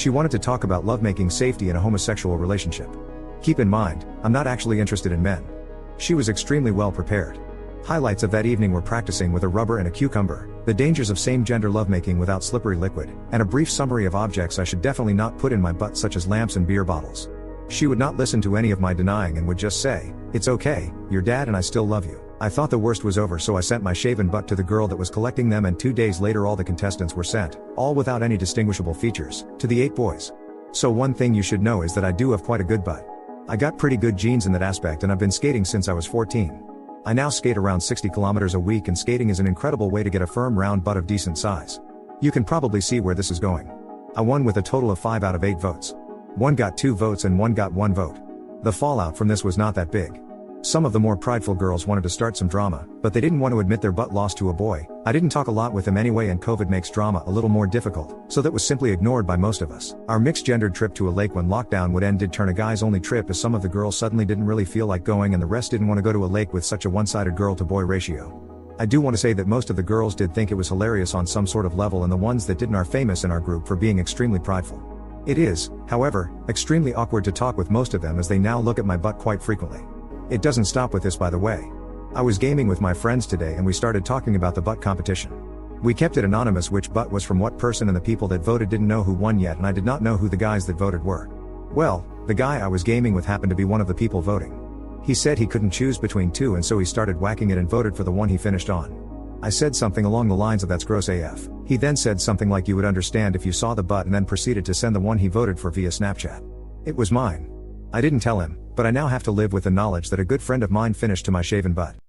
She wanted to talk about lovemaking safety in a homosexual relationship. Keep in mind, I'm not actually interested in men. She was extremely well prepared. Highlights of that evening were practicing with a rubber and a cucumber, the dangers of same-gender lovemaking without slippery liquid, and a brief summary of objects I should definitely not put in my butt, such as lamps and beer bottles. She would not listen to any of my denying and would just say, "It's okay, your dad and I still love you." I thought the worst was over, so I sent my shaven butt to the girl that was collecting them, and 2 days later all the contestants were sent, all without any distinguishable features, to the 8 boys. So one thing you should know is that I do have quite a good butt. I got pretty good genes in that aspect, and I've been skating since I was 14. I now skate around 60 kilometers a week, and skating is an incredible way to get a firm round butt of decent size. You can probably see where this is going. I won with a total of 5 out of 8 votes. One got 2 votes and one got 1 vote. The fallout from this was not that big. Some of the more prideful girls wanted to start some drama, but they didn't want to admit their butt lost to a boy. I didn't talk a lot with them anyway, and COVID makes drama a little more difficult, so that was simply ignored by most of us. Our mixed-gendered trip to a lake when lockdown would end did turn a guys-only trip, as some of the girls suddenly didn't really feel like going and the rest didn't want to go to a lake with such a one-sided girl-to-boy ratio. I do want to say that most of the girls did think it was hilarious on some sort of level, and the ones that didn't are famous in our group for being extremely prideful. It is, however, extremely awkward to talk with most of them, as they now look at my butt quite frequently. It doesn't stop with this, by the way. I was gaming with my friends today and we started talking about the butt competition. We kept it anonymous which butt was from what person, and the people that voted didn't know who won yet, and I did not know who the guys that voted were. Well, the guy I was gaming with happened to be one of the people voting. He said he couldn't choose between 2, and so he started whacking it and voted for the one he finished on. I said something along the lines of "That's gross AF." He then said something like "You would understand if you saw the butt," and then proceeded to send the one he voted for via Snapchat. It was mine. I didn't tell him, but I now have to live with the knowledge that a good friend of mine finished to my shaven butt.